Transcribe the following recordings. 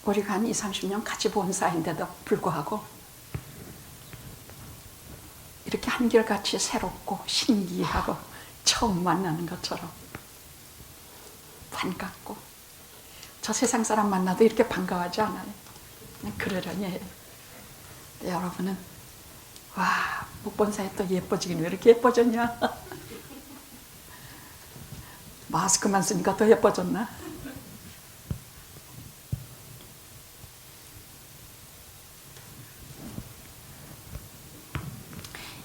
우리가 한 20, 30년 같이 본 사이인데도 불구하고 이렇게 한결같이 새롭고 신기하고 처음 만나는 것처럼 반갑고, 저 세상 사람 만나도 이렇게 반가워하지 않아요. 그냥 그러려니 해요. 여러분은 와, 못 본 사이에 또 예뻐지긴 왜 이렇게 예뻐졌냐? 마스크만 쓰니까 더 예뻐졌나?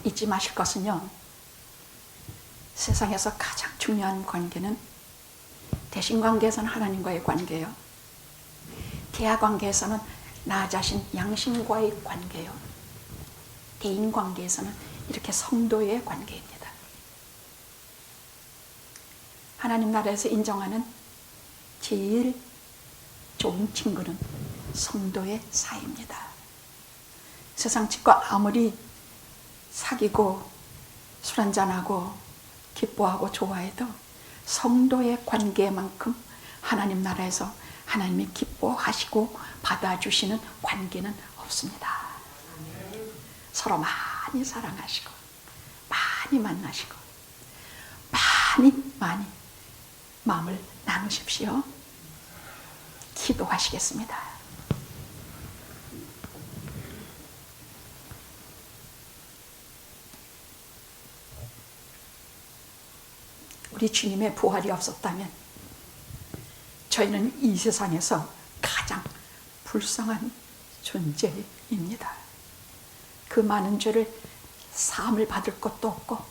잊지 마실 것은요, 세상에서 가장 중요한 관계는 대신관계에서는 하나님과의 관계요, 대화관계에서는 나 자신 양심과의 관계요, 대인관계에서는 이렇게 성도의 관계입니다. 하나님 나라에서 인정하는 제일 좋은 친구는 성도의 사이입니다. 세상 친구가 아무리 사귀고 술 한잔하고 기뻐하고 좋아해도 성도의 관계만큼 하나님 나라에서 하나님이 기뻐하시고 받아주시는 관계는 없습니다. 서로 많이 사랑하시고 많이 만나시고 많이 마음을 나누십시오. 기도하시겠습니다. 우리 주님의 부활이 없었다면 저희는 이 세상에서 가장 불쌍한 존재입니다. 그 많은 죄를 사함을 받을 것도 없고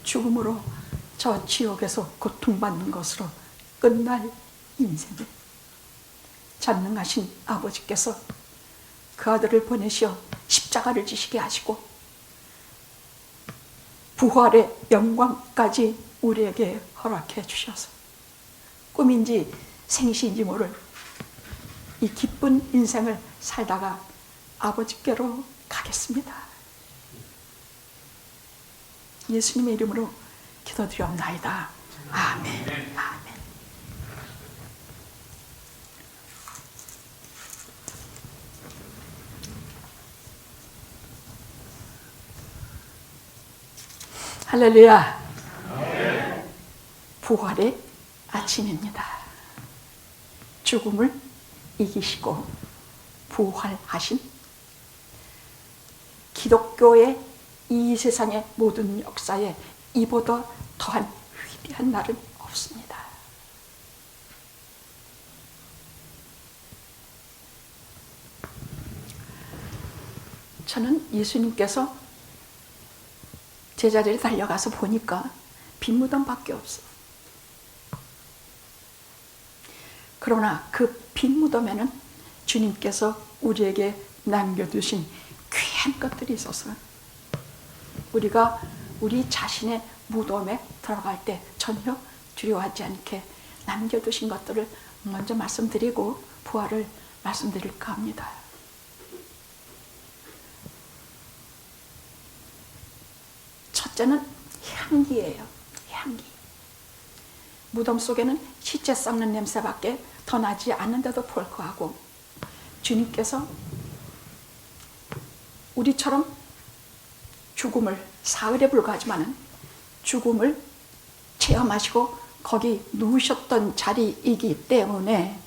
죽음으로 저 지옥에서 고통받는 것으로 끝날 인생을 전능하신 아버지께서 그 아들을 보내시어 십자가를 지시게 하시고 부활의 영광까지 우리에게 허락해 주셔서 꿈인지 생시인지 모를 이 기쁜 인생을 살다가 아버지께로 가겠습니다. 예수님의 이름으로 기도드리옵나이다. 아멘. 아멘. 할렐루야. 부활의 아침입니다. 죽음을 이기시고 부활하신 기독교의 이 세상의 모든 역사에 이보다 더한 위대한 날은 없습니다. 저는 예수님께서 제자리에 달려가서 보니까 빈무덤밖에 없어. 그러나 그 빈무덤에는 주님께서 우리에게 남겨두신 귀한 것들이 있어서 우리가 우리 자신의 무덤에 들어갈 때 전혀 두려워하지 않게 남겨두신 것들을 먼저 말씀드리고 부활을 말씀드릴까 합니다. 첫째는 향기예요. 향기. 무덤 속에는 시체 썩는 냄새밖에 더 나지 않는데도 불구하고 주님께서 우리처럼 죽음을 사흘에 불과하지만 죽음을 체험하시고 거기 누우셨던 자리이기 때문에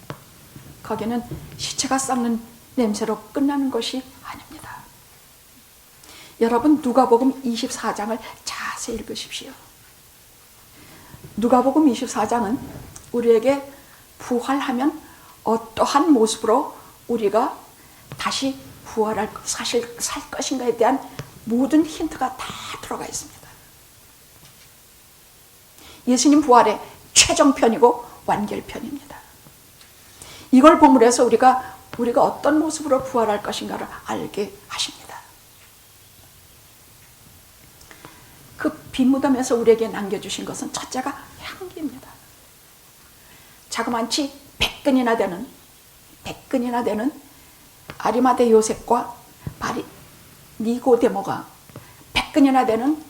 거기는 시체가 썩는 냄새로 끝나는 것이 아닙니다. 여러분 누가복음 24장을 자세히 읽으십시오. 누가복음 24장은 우리에게 부활하면 어떠한 모습으로 우리가 다시 부활할 사실 살 것인가에 대한 모든 힌트가 다 들어가 있습니다. 예수님 부활의 최종편이고 완결편입니다. 이걸 보물해서 우리가 어떤 모습으로 부활할 것인가를 알게 하십니다. 그 빈무덤에서 우리에게 남겨주신 것은 첫째가 향기입니다. 자그만치 100근이나 되는 아리마대 요셉과 니고데모가 100근이나 되는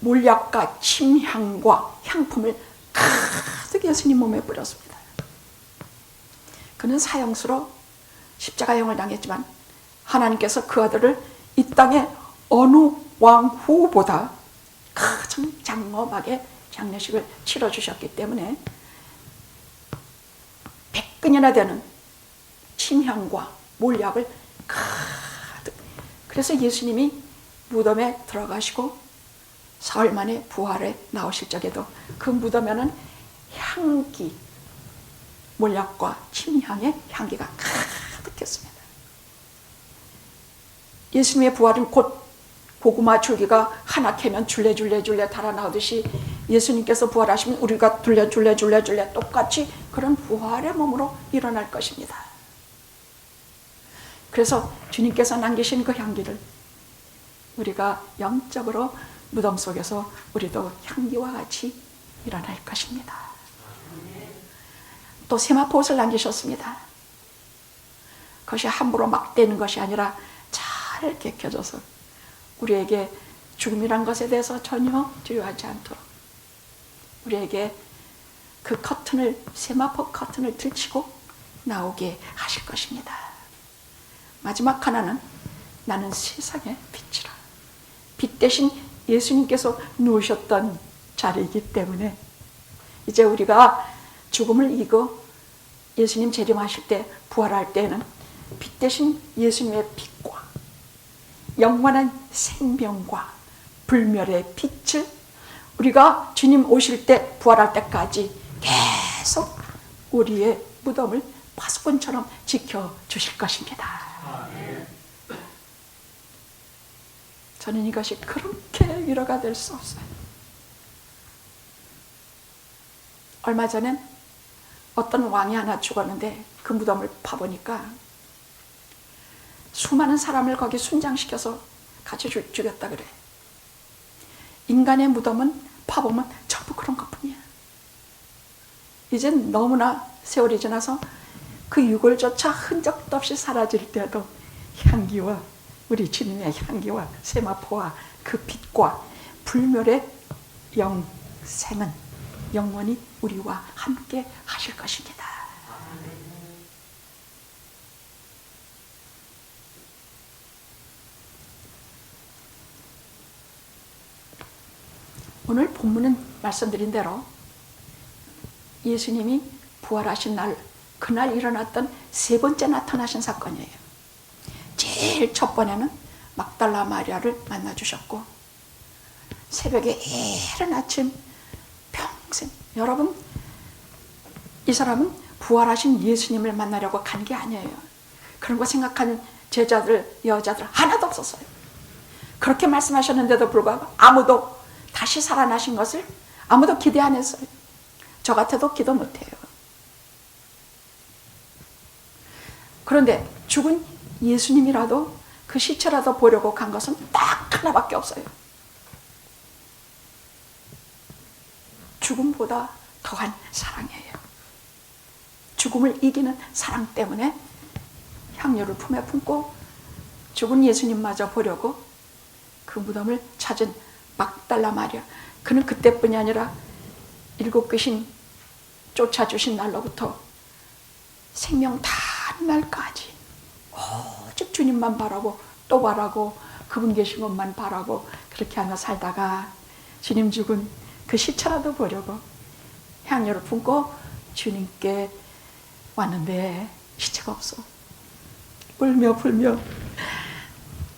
몰약과 침향과 향품을 가득 예수님 몸에 뿌렸습니다. 그는 사형수로 십자가형을 당했지만 하나님께서 그 아들을 이 땅의 어느 왕후보다 가장 장엄하게 장례식을 치러주셨기 때문에 100근이나 되는 침향과 몰약을 가득. 그래서 예수님이 무덤에 들어가시고 사흘 만에 부활에 나오실 적에도 그 무덤에는 향기, 몰약과 침향의 향기가 가득했습니다. 예수님의 부활은 곧 고구마 줄기가 하나 캐면 줄레 달아나오듯이 예수님께서 부활하시면 우리가 줄레 똑같이 그런 부활의 몸으로 일어날 것입니다. 그래서 주님께서 남기신 그 향기를 우리가 영적으로 무덤 속에서 우리도 향기와 같이 일어날 것입니다. 또 세마포옷을 남기셨습니다. 그것이 함부로 막 떼는 것이 아니라 잘 개켜져서 우리에게 죽음이란 것에 대해서 전혀 두려워하지 않도록 우리에게 그 커튼을, 세마포 커튼을 들치고 나오게 하실 것입니다. 마지막 하나는 나는 세상의 빛이라. 빛 대신 예수님께서 누우셨던 자리이기 때문에 이제 우리가 죽음을 이기고 예수님 재림하실 때, 부활할 때는 빛 대신 예수님의 빛과 영원한 생명과 불멸의 빛을 우리가 주님 오실 때, 부활할 때까지 계속 우리의 무덤을 파수꾼처럼 지켜주실 것입니다. 저는 이것이 그렇게 위로가 될 수 없어요. 얼마 전엔 어떤 왕이 하나 죽었는데 그 무덤을 파보니까 수많은 사람을 거기 순장시켜서 같이 죽였다 그래. 인간의 무덤은 파보면 전부 그런 것뿐이야. 이젠 너무나 세월이 지나서 그 유골조차 흔적도 없이 사라질 때도 향기와 우리 주님의 향기와 세마포와 그 빛과 불멸의 영생은 영원히 우리와 함께 하실 것입니다. 오늘 본문은 말씀드린 대로 예수님이 부활하신 날, 그날 일어났던 세 번째 나타나신 사건이에요. 제일 첫 번에는 막달라 마리아를 만나주셨고, 새벽에 이른 아침 평생, 여러분, 이 사람은 부활하신 예수님을 만나려고 간 게 아니에요. 그런 거 생각하는 제자들, 여자들 하나도 없었어요. 그렇게 말씀하셨는데도 불구하고 아무도 다시 살아나신 것을 아무도 기대 안 했어요. 저 같아도 기도 못해요. 그런데 죽은 예수님이라도 그 시체라도 보려고 간 것은 딱 하나밖에 없어요. 죽음보다 더한 사랑이에요. 죽음을 이기는 사랑 때문에 향료를 품에 품고 죽은 예수님마저 보려고 그 무덤을 찾은 막달라 마리아. 그는 그때뿐이 아니라 7 귀신 쫓아주신 날로부터 생명 다한 날까지 오직 주님만 바라고 또 바라고 그분 계신 것만 바라고 그렇게 하며 살다가 주님 죽은 그 시체라도 보려고 향료를 품고 주님께 왔는데 시체가 없어. 울며 불며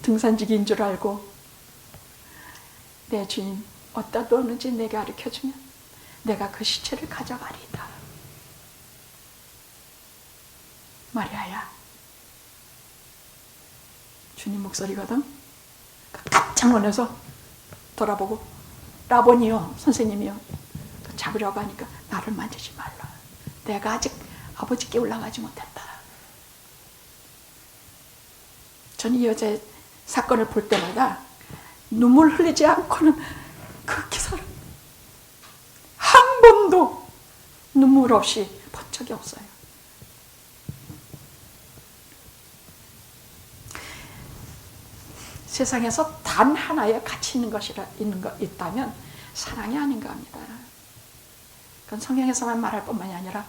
등산지기인 줄 알고 내 주님 어디다 두었는지 내게 가르쳐주면 내가 그 시체를 가져가리이다. 마리아야, 주님 목소리거든. 깜짝 놀라서 돌아보고 라보니요, 선생님이요, 잡으려고 하니까 나를 만지지 말라. 내가 아직 아버지께 올라가지 못했다. 저는 이 여자의 사건을 볼 때마다 눈물 흘리지 않고는 그 기사를 한 번도 눈물 없이 본 적이 없어요. 세상에서 단 하나의 가치 있는 것이라 있다면 사랑이 아닌가 합니다. 그건 성경에서만 말할 뿐만이 아니라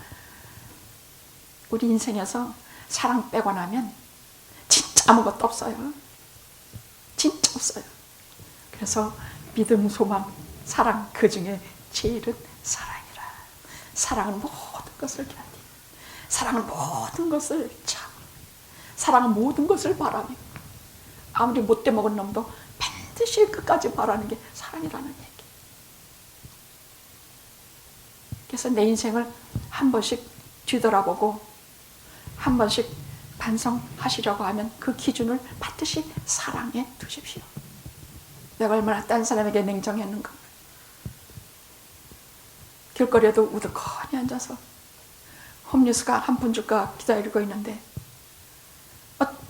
우리 인생에서 사랑 빼고 나면 진짜 아무것도 없어요. 진짜 없어요. 그래서 믿음, 소망, 사랑, 그 중에 제일은 사랑이라. 사랑은 모든 것을 견디, 사랑은 모든 것을 참, 사랑은 모든 것을 바라며, 아무리 못돼 먹은 놈도 반드시 끝까지 바라는 게 사랑이라는 얘기. 그래서 내 인생을 한 번씩 뒤돌아보고 한 번씩 반성하시려고 하면 그 기준을 반드시 사랑에 두십시오. 내가 얼마나 딴 사람에게 냉정했는가. 길거리에도 우두커니 앉아서 홈리스가 한 푼 줄까 기다리고 있는데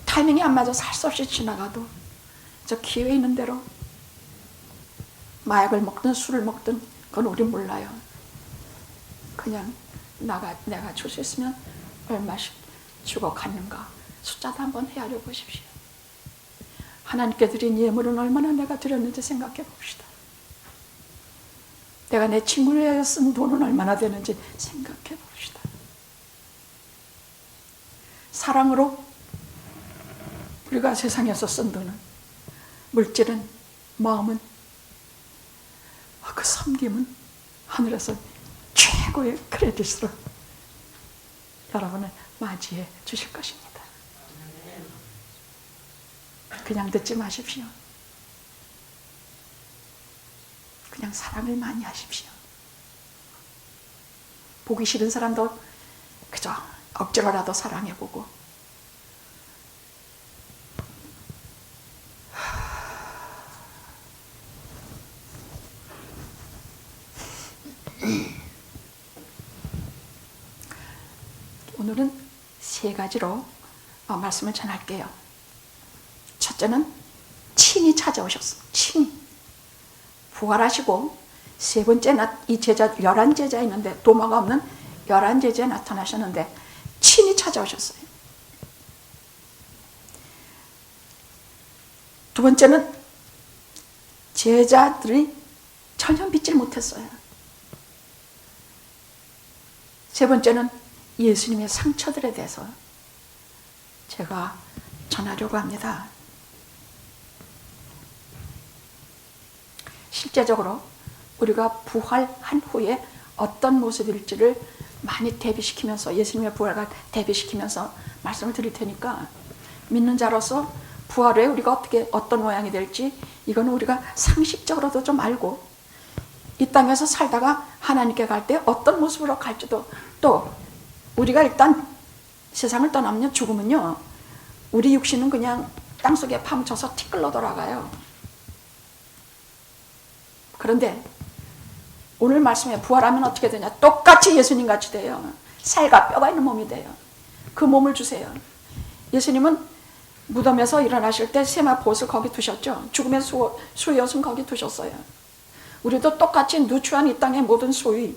타이밍이 안 맞아서 할 수 없이 지나가도 저 기회 있는 대로 마약을 먹든 술을 먹든 그건 우리 몰라요. 그냥 내가 줄 수 있으면 얼마씩 주고 갔는가 숫자도 한번 헤아려 보십시오. 하나님께 드린 예물은 얼마나 내가 드렸는지 생각해 봅시다. 내가 내 친구를 위하여 쓴 돈은 얼마나 되는지 생각해 봅시다. 사랑으로 우리가 세상에서 쓴 돈은, 물질은, 마음은, 그 섬김은 하늘에서 최고의 크레딧으로 여러분을 맞이해 주실 것입니다. 그냥 듣지 마십시오. 그냥 사랑을 많이 하십시오. 보기 싫은 사람도 그저 억지로라도 사랑해보고, 오늘은 세 가지로 말씀을 전할게요. 첫째는 친히 찾아오셨습니다. 친히 부활하시고, 세 번째 이 제자 11제자 있는데 도마가 없는 11제자에 나타나셨는데 친히 찾아오셨어요. 두 번째는 제자들이 전혀 믿질 못했어요. 세 번째는 예수님의 상처들에 대해서 제가 전하려고 합니다. 실제적으로 우리가 부활한 후에 어떤 모습일지를 많이 대비시키면서, 예수님의 부활과 대비시키면서 말씀을 드릴 테니까, 믿는 자로서 부활 후에 우리가 어떤 모양이 될지 이거는 우리가 상식적으로도 좀 알고, 이 땅에서 살다가 하나님께 갈 때 어떤 모습으로 갈지도, 또 우리가 일단 세상을 떠나면 죽으면요, 우리 육신은 그냥 땅속에 파묻혀서 티끌로 돌아가요. 그런데 오늘 말씀에 부활하면 어떻게 되냐? 똑같이 예수님같이 돼요. 살과 뼈가 있는 몸이 돼요. 그 몸을 주세요. 예수님은 무덤에서 일어나실 때 세마포 옷을 거기 두셨죠. 죽음의 수여옷은 거기 두셨어요. 우리도 똑같이 누추한 이 땅의 모든 소위,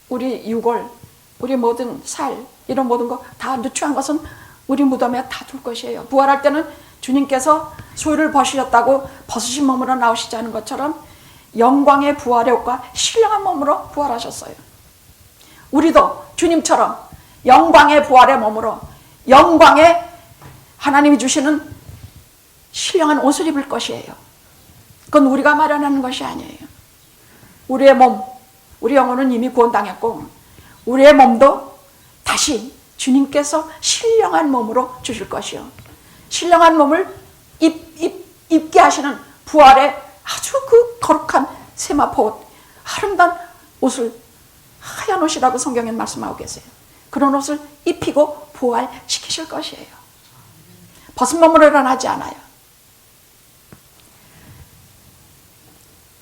우리 유골, 우리 모든 살, 이런 모든 거 다 누추한 것은 우리 무덤에 다 둘 것이에요. 부활할 때는 주님께서 소유를 벗으셨다고 벗으신 몸으로 나오시지 않은 것처럼 영광의 부활의 옷과 신령한 몸으로 부활하셨어요. 우리도 주님처럼 영광의 부활의 몸으로 영광의 하나님이 주시는 신령한 옷을 입을 것이에요. 그건 우리가 마련하는 것이 아니에요. 우리의 몸, 우리 영혼은 이미 구원당했고, 우리의 몸도 다시 주님께서 신령한 몸으로 주실 것이요, 신령한 몸을 입게 하시는 부활의 아주 그 거룩한 세마포 옷, 아름다운 옷을, 하얀 옷이라고 성경에 말씀하고 계세요. 그런 옷을 입히고 부활시키실 것이에요. 벗은 몸으로 일어나지 않아요.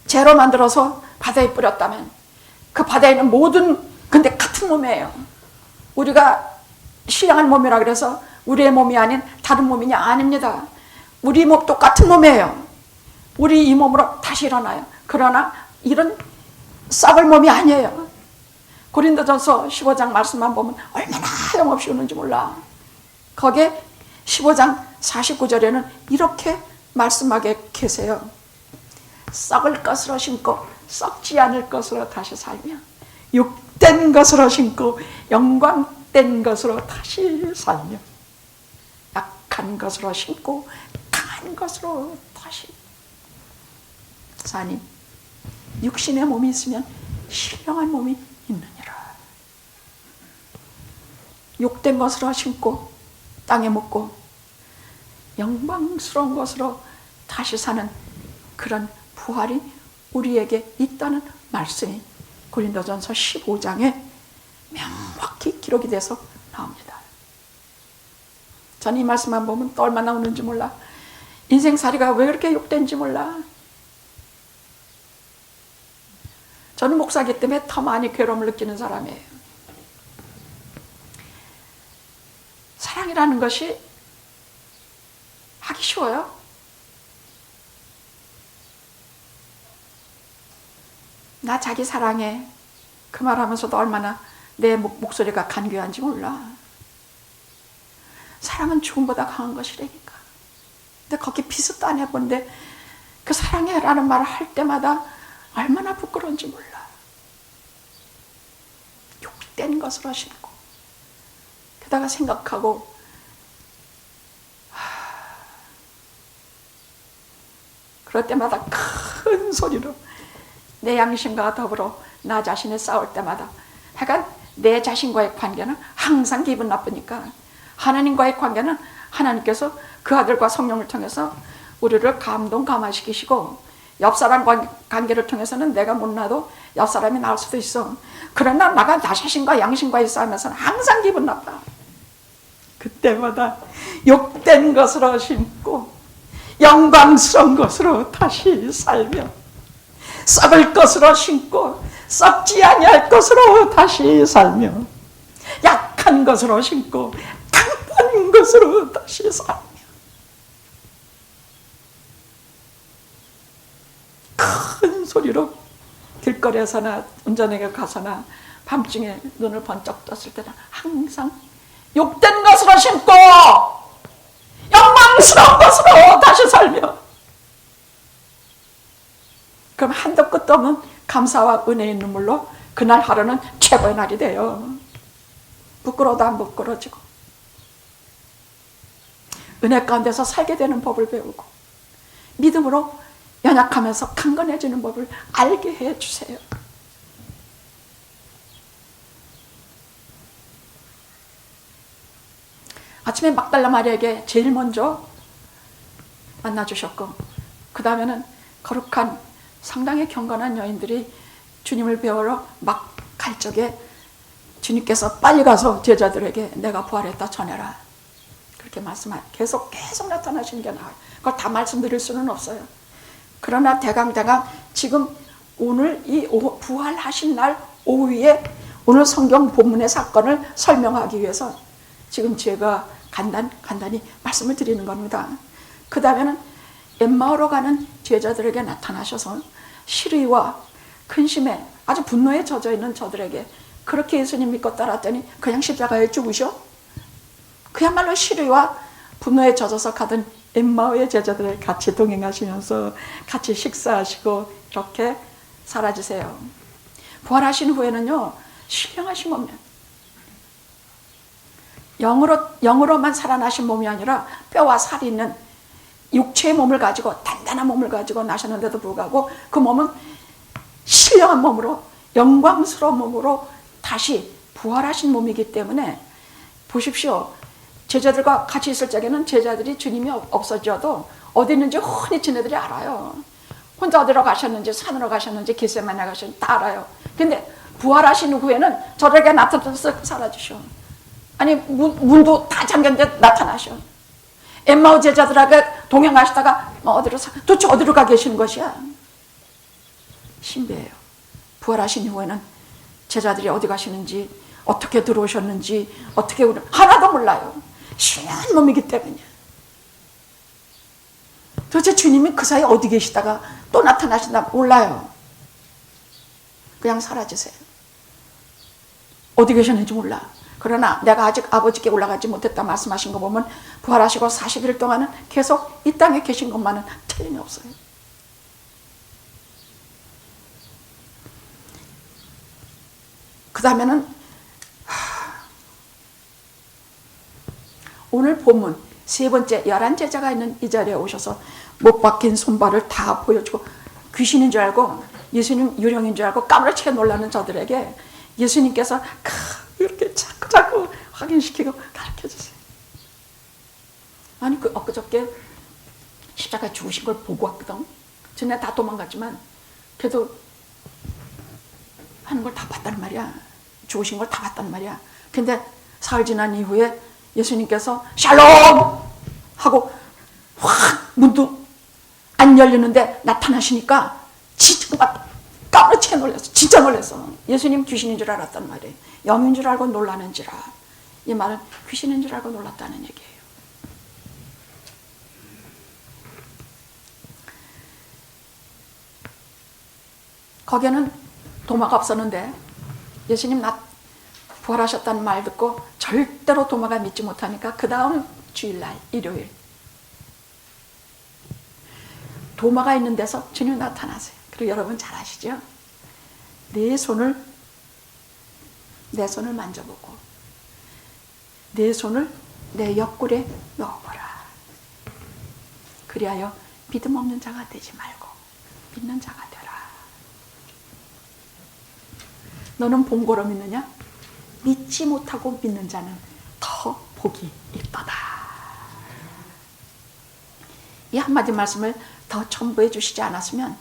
재로 만들어서 바다에 뿌렸다면 그 바다에 있는 모든, 근데 같은 몸이에요. 우리가 신령한 몸이라 그래서 우리의 몸이 아닌 다른 몸이냐? 아닙니다. 우리 몸 똑같은 몸이에요. 우리 이 몸으로 다시 일어나요. 그러나 이런 썩을 몸이 아니에요. 고린도전서 15장 말씀만 보면 얼마나 하염없이 우는지 몰라. 거기에 15장 49절에는 이렇게 말씀하게 계세요. 썩을 것으로 신고 썩지 않을 것으로 다시 살며, 육된 것으로 신고 영광 욕된 것으로 다시 살며 약한 것으로 심고 강한 것으로 다시. 사님, 육신의 몸이 있으면 신령한 몸이 있느니라. 욕된 것으로 심고 땅에 묻고 영광스러운 것으로 다시 사는 그런 부활이 우리에게 있다는 말씀이 고린도전서 15장에 명확히 기록이 돼서 나옵니다. 저는 이 말씀만 보면 또 얼마나 우는지 몰라. 인생살이가 왜 그렇게 욕된지 몰라. 저는 목사기 때문에 더 많이 괴로움을 느끼는 사람이에요. 사랑이라는 것이 하기 쉬워요? 나 자기 사랑해. 그 말하면서도 얼마나 내 목소리가 간교한지 몰라. 사랑은 죽음보다 강한 것이라니까. 근데 거기 비슷도 안 해본데 그 사랑해라는 말을 할 때마다 얼마나 부끄러운지 몰라. 욕된 것으로 심고 게다가 생각하고 그럴 때마다 큰 소리로 내 양심과 더불어 나 자신이 싸울 때마다 하여간 내 자신과의 관계는 항상 기분 나쁘니까 하나님과의 관계는 하나님께서 그 아들과 성령을 통해서 우리를 감화시키시고 옆 사람 관계를 통해서는 내가 못나도 옆 사람이 나을 수도 있어. 그러나 나 자신과 양심과의 싸움에서는 항상 기분 나빠. 그때마다 욕된 것으로 심고 영광스러운 것으로 다시 살며 썩을 것으로 심고 썩지 아니할 것으로 다시 살며 약한 것으로 심고 강한 것으로 다시 살며 큰 소리로 길거리에서나 운전에 가서나 밤중에 눈을 번쩍 떴을 때는 항상 욕된 것으로 심고 영광스러운 것으로 다시 살며 그럼 한도 끝도 없는 감사와 은혜의 눈물로 그날 하루는 최고의 날이 돼요. 부끄러워도 안 부끄러지고 은혜 가운데서 살게 되는 법을 배우고 믿음으로 연약하면서 강건해지는 법을 알게 해주세요. 아침에 막달라 마리아에게 제일 먼저 만나주셨고 그 다음에는 거룩한 상당히 경건한 여인들이 주님을 배우러 막 갈 적에 주님께서 빨리 가서 제자들에게 내가 부활했다 전해라. 그렇게 계속 나타나시는 게 나와요. 그걸 다 말씀드릴 수는 없어요. 그러나 대강 지금 오늘 이 부활하신 날 오후에 오늘 성경 본문의 사건을 설명하기 위해서 지금 제가 간단히 말씀을 드리는 겁니다. 그 다음에는 엠마오로 가는 제자들에게 나타나셔서 시리와 근심에 아주 분노에 젖어 있는 저들에게 그렇게 예수님 믿고 따랐더니 그냥 십자가에 죽으셔? 그야말로 시리와 분노에 젖어서 가던 엠마오의 제자들을 같이 동행하시면서 같이 식사하시고 이렇게 사라지세요. 부활하신 후에는요, 신령하신 몸이에요. 영으로만 살아나신 몸이 아니라 뼈와 살이 있는 육체의 몸을 가지고 단단한 몸을 가지고 나셨는데도 불구하고 그 몸은 신령한 몸으로 영광스러운 몸으로 다시 부활하신 몸이기 때문에 보십시오. 제자들과 같이 있을 적에는 제자들이 주님이 없어져도 어디 있는지 훤히 지네들이 알아요. 혼자 어디로 가셨는지 산으로 가셨는지 겟세마네 가셨는지 다 알아요. 근데 부활하신 후에는 저들에게 나타나서 사라지셔. 아니 문도 다 잠겼는데 나타나셔. 엠마오 제자들에게 동행하시다가 도대체 어디로 가 계시는 것이야? 신비해요. 부활하신 후에는 제자들이 어디 가시는지 어떻게 들어오셨는지 어떻게 하나도 몰라요. 신령한 몸이기 때문이야. 도대체 주님이 그 사이에 어디 계시다가 또 나타나신다 몰라요. 그냥 사라지세요. 어디 계셨는지 몰라. 그러나 내가 아직 아버지께 올라가지 못했다 말씀하신 거 보면 부활하시고 40일 동안은 계속 이 땅에 계신 것만은 틀림이 없어요. 그 다음에는 오늘 본문 세 번째 11제자가 있는 이 자리에 오셔서 못 박힌 손발을 다 보여주고 귀신인 줄 알고 예수님 유령인 줄 알고 까무러치게 놀라는 저들에게 예수님께서 이렇게 자꾸 확인시키고 가르쳐주세요. 아니 엊그저께 십자가 죽으신 걸 보고 왔거든. 전에 다 도망갔지만 그래도 하는 걸 다 봤단 말이야. 죽으신 걸 다 봤단 말이야. 근데 사흘 지난 이후에 예수님께서 샬롬 하고 확 문도 안 열리는데 나타나시니까 진짜 막 까무러치게 놀랐어. 진짜 놀랐어. 예수님 귀신인 줄 알았단 말이에요. 영인 줄 알고 놀라는지라. 이 말은 귀신인 줄 알고 놀랐다는 얘기예요. 거기에는 도마가 없었는데 예수님 부활하셨다는 말 듣고 절대로 도마가 믿지 못하니까 그 다음 주일날 일요일 도마가 있는 데서 주님 나타나세요. 그리고 여러분 잘 아시죠? 내 손을 만져보고 내 손을 내 옆구리에 넣어보라. 그리하여 믿음 없는 자가 되지 말고 믿는 자가 되라. 너는 본고로 믿느냐? 믿지 못하고 믿는 자는 더 복이 있도다. 이 한마디 말씀을 더 첨부해 주시지 않았으면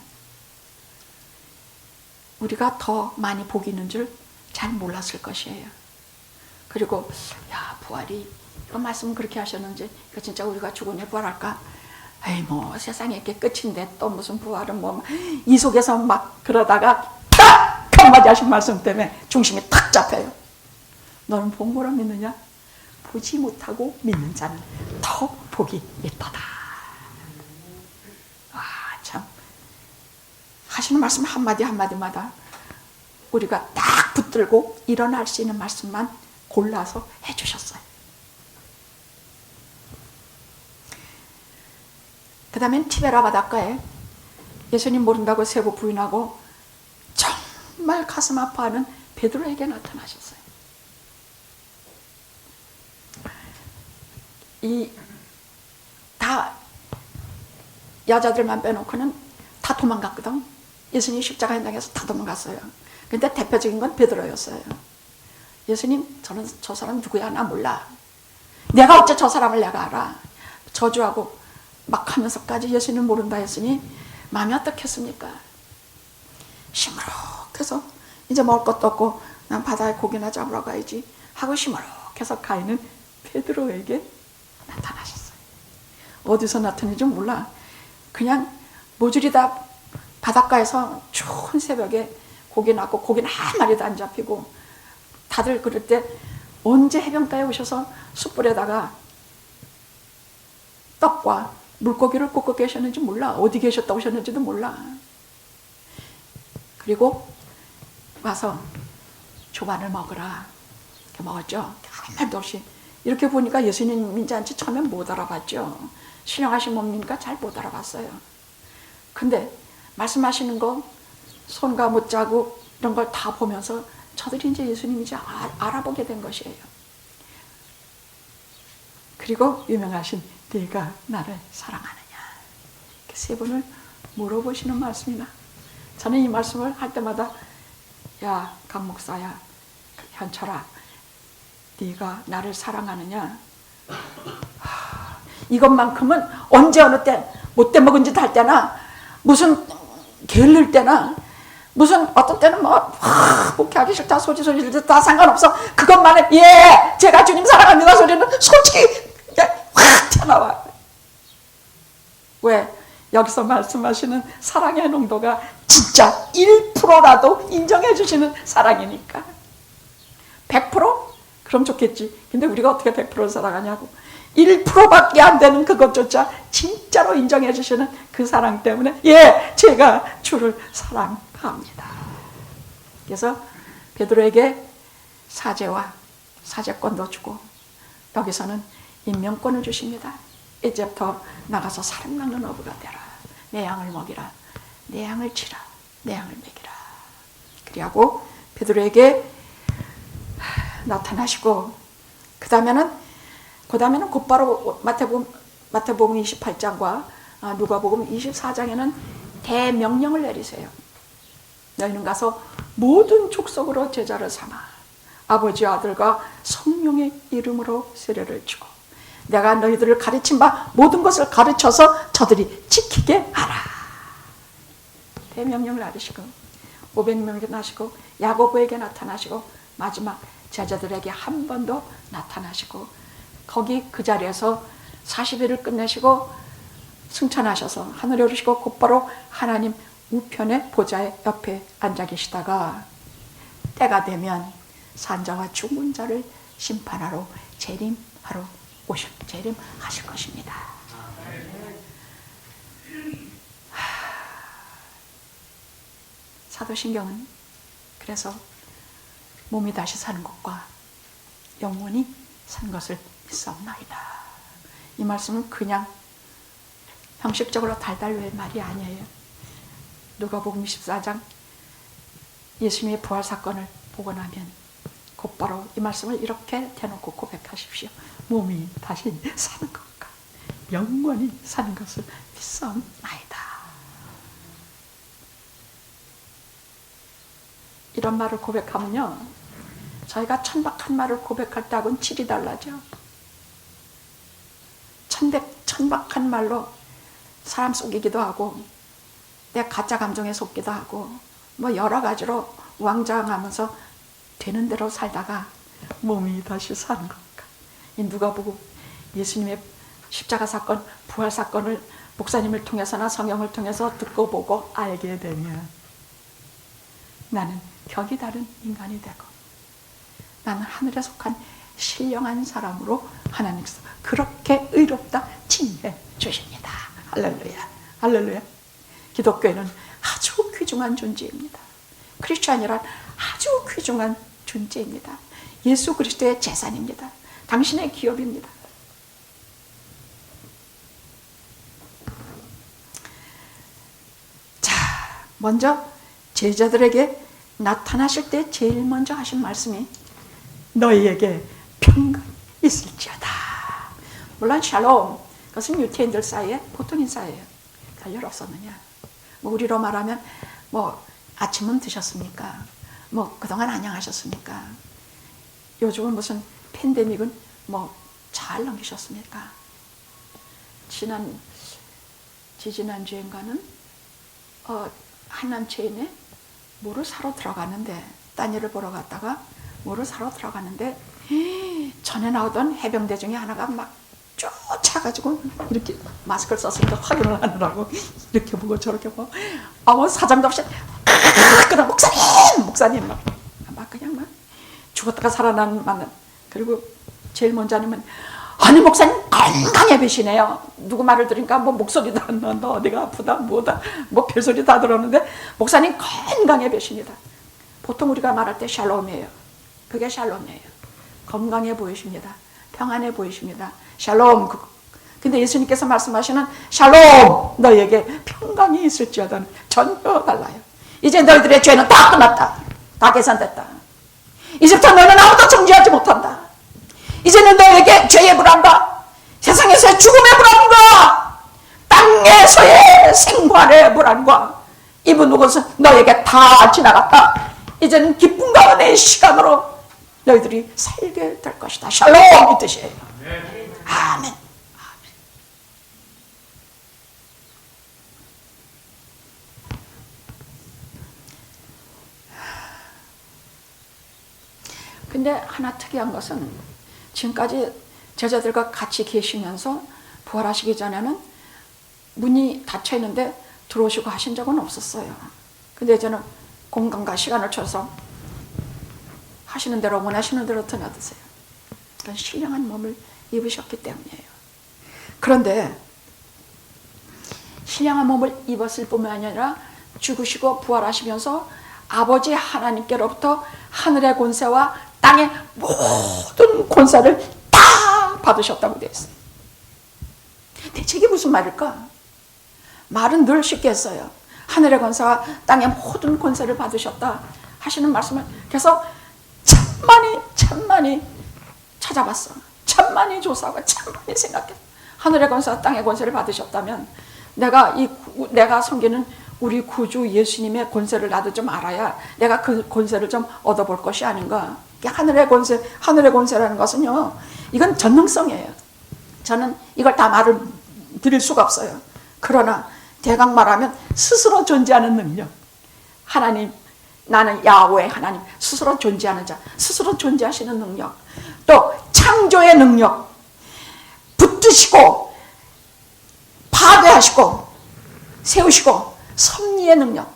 우리가 더 많이 복이 있는 줄 잘 몰랐을 것이에요. 그리고 부활이 그 말씀 그렇게 하셨는지 진짜 우리가 죽으니 부활할까? 에이 뭐 세상에 이렇게 끝인데 또 무슨 부활은 뭐 이 속에서 막 그러다가 딱 한마디 하신 말씀 때문에 중심이 탁 잡혀요. 너는 본고로 믿느냐? 보지 못하고 믿는 자는 더 복이 있도다. 와, 참 하시는 말씀 한마디 한마디마다 우리가 딱 붙들고 일어날 수 있는 말씀만 골라서 해주셨어요. 그 다음엔 티베라 바닷가에 예수님 모른다고 세고 부인하고 정말 가슴 아파하는 베드로에게 나타나셨어요. 다 여자들만 빼놓고는 다 도망갔거든. 예수님 십자가 현장에서 다 도망갔어요. 근데 대표적인 건 베드로였어요. 예수님, 저는 저 사람 누구야? 나 몰라. 내가 어째 저 사람을 내가 알아. 저주하고 막 하면서까지 예수님 모른다 했으니 마음이 어떻겠습니까? 시무룩해서 이제 먹을 것도 없고 난 바다에 고기나 잡으러 가야지 하고 시무룩해서 가 있는 베드로에게 나타나셨어요. 어디서 나타나는지 몰라. 그냥 모조리 다 바닷가에서 추운 새벽에 고기 낳고 고기는 한 마리도 안 잡히고 다들 그럴 때 언제 해변가에 오셔서 숯불에다가 떡과 물고기를 굽고 계셨는지 몰라. 어디 계셨다 오셨는지도 몰라. 그리고 와서 조반을 먹으라. 이렇게 먹었죠. 아무 말도 없이. 이렇게 보니까 예수님인지 아닌지 처음엔 못 알아봤죠. 신령하신 몸이니까 잘 못 알아봤어요. 근데 말씀하시는 거 손과 못자국 이런 걸 다 보면서 저들이 이제 예수님인지 알아보게 된 것이에요. 그리고 유명하신 네가 나를 사랑하느냐. 세 분을 물어보시는 말씀이나 저는 이 말씀을 할 때마다 야 강 목사야 현철아 네가 나를 사랑하느냐. 이것만큼은 언제 어느 때 못돼 먹은 짓 할 때나 무슨 게을릴 때나 무슨 어떤 때는 뭐 목회하기 싫다 소리 다 상관없어. 그것만은 예 제가 주님 사랑합니다 소리는 솔직히 확 튀어나와. 왜? 여기서 말씀하시는 사랑의 농도가 진짜 1%라도 인정해 주시는 사랑이니까. 100%? 그럼 좋겠지. 근데 우리가 어떻게 100%를 사랑하냐고. 1%밖에 안 되는 그것조차 진짜로 인정해 주시는 그 사랑 때문에 예 제가 주를 사랑합니다. 그래서 베드로에게 사제와 사제권도 주고 여기서는 임명권을 주십니다. 이제부터 나가서 사람 낚는 어부가 되라. 내 양을 먹이라. 내 양을 치라. 내 양을 먹이라. 그리하고 베드로에게 나타나시고 그 다음에는 그 다음에는 곧바로 마태복음 28장과 누가복음 24장에는 대명령을 내리세요. 너희는 가서 모든 족속으로 제자를 삼아 아버지와 아들과 성령의 이름으로 세례를 주고 내가 너희들을 가르친 바 모든 것을 가르쳐서 저들이 지키게 하라. 대명령을 내리시고 500명에게 나시고 야고보에게 나타나시고 마지막 제자들에게 한 번 더 나타나시고 거기 그 자리에서 40일을 끝내시고 승천하셔서 하늘에 오르시고 곧바로 하나님 우편의 보좌의 옆에 앉아 계시다가 때가 되면 산자와 죽은 자를 심판하러 재림하실 것입니다. 사도신경은 그래서 몸이 다시 사는 것과 영원히 사는 것을 믿사옵나이다. 이 말씀은 그냥 형식적으로 달달 외울 말이 아니에요. 누가복음 24장 예수님의 부활 사건을 보고 나면 곧바로 이 말씀을 이렇게 대놓고 고백하십시오. 몸이 다시 사는 것과 영원히 사는 것을 믿사옵나이다. 이런 말을 고백하면요, 저희가 천박한 말을 고백할 때하고는 질이 달라져. 천박한 말로 사람 속이기도 하고 내 가짜 감정에 속기도 하고 뭐 여러 가지로 우왕좌왕하면서 되는 대로 살다가 몸이 다시 사는 것과 이 누가복음 예수님의 십자가 사건, 부활 사건을 목사님을 통해서나 성경을 통해서 듣고 보고 알게 되면 나는 격이 다른 인간이 되고 나는 하늘에 속한 신령한 사람으로 하나님께서 그렇게 의롭다 칭해 주십니다. 할렐루야, 할렐루야. 기독교인은 아주 귀중한 존재입니다. 크리스찬이란 아주 귀중한 존재입니다. 예수 그리스도의 재산입니다. 당신의 기업입니다. 자, 먼저 제자들에게 나타나실 때 제일 먼저 하신 말씀이 너희에게 평강이 있을지어다. 물론 샬롬, 그것은 유태인들 사이에 보통 인사예요. 별일 없었느냐. 뭐 우리로 말하면 뭐 아침은 드셨습니까? 뭐 그동안 안녕하셨습니까? 요즘은 무슨 팬데믹은 뭐 잘 넘기셨습니까? 지지난주인가는 한남 체인에 뭐를 사러 들어가는데 딴 일을 보러 갔다가 뭐를 사러 들어가는데 전에 나오던 해병대 중에 하나가 막 쫓아가지고 이렇게 마스크를 썼으니까 확인을 하느라고 이렇게 보고 저렇게 보고 아무 사장도 없이 그럼 목사님 막 그냥 막 죽었다가 살아난 만은. 그리고 제일 먼저 하면 아니 목사님 건강해 계시네요. 누구 말을 들으니까 뭐 목소리도 안 나온다, 어디가 아프다, 뭐다, 뭐 별소리 다 들었는데 목사님 건강해 계십니다. 보통 우리가 말할 때 샬롬이에요. 그게 샬롬이에요. 건강해 보이십니다. 평안해 보이십니다. 샬롬. 근데 예수님께서 말씀하시는 샬롬, 너희에게 평강이 있을지어다는 전혀 달라요. 이제 너희들의 죄는 다 끝났다. 다 계산됐다. 이제부터 너희는 아무도 정죄하지 못한다. 이제는 너희에게 죄의 불안과 세상에서의 죽음의 불안과 땅에서의 생활의 불안과 이분 것은 너희에게 다 지나갔다. 이제는 기쁨과 은혜의 시간으로 너희들이 살게 될 것이다. 샬롬 이 뜻이에요. 아멘. 근데 하나 특이한 것은 지금까지 제자들과 같이 계시면서 부활하시기 전에는 문이 닫혀 있는데 들어오시고 하신 적은 없었어요. 근데 이제는 공간과 시간을 쳐서 하시는 대로 원하시는 대로 드나드세요. 그러니까 신령한 몸을 입으셨기 때문이에요. 그런데 신령한 몸을 입었을 뿐만 아니라 죽으시고 부활하시면서 아버지 하나님께로부터 하늘의 권세와 땅의 모든 권세를 다 받으셨다고 되어 있어요. 대체 이게 무슨 말일까? 말은 늘 쉽게 했어요. 하늘의 권세와 땅의 모든 권세를 받으셨다 하시는 말씀을 그래서 천만이 찾아봤어. 천만이 조사하고 천만이 생각해. 하늘의 권세와 땅의 권세를 받으셨다면 내가 섬기는 우리 구주 예수님의 권세를 나도 좀 알아야 내가 그 권세를 좀 얻어볼 것이 아닌가. 하늘의 권세라는 것은요, 이건 전능성이에요. 저는 이걸 다 말을 드릴 수가 없어요. 그러나 대강 말하면 스스로 존재하는 능력. 하나님, 나는 야훼 하나님, 스스로 존재하는 자, 스스로 존재하시는 능력. 또 창조의 능력, 붙드시고 파괴하시고 세우시고 섭리의 능력,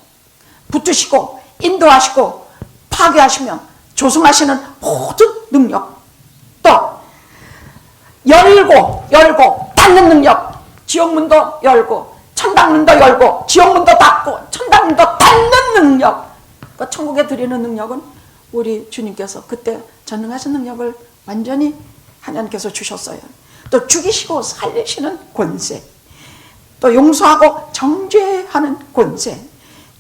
붙드시고 인도하시고 파괴하시며 조성하시는 모든 능력. 또 열고 닫는 능력, 지옥문도 열고 천당문도 열고 지옥문도 닫고 천당문도 닫는 능력. 그 천국에 드리는 능력은 우리 주님께서 그때 전능하신 능력을 완전히 하나님께서 주셨어요. 또 죽이시고 살리시는 권세, 또 용서하고 정죄하는 권세,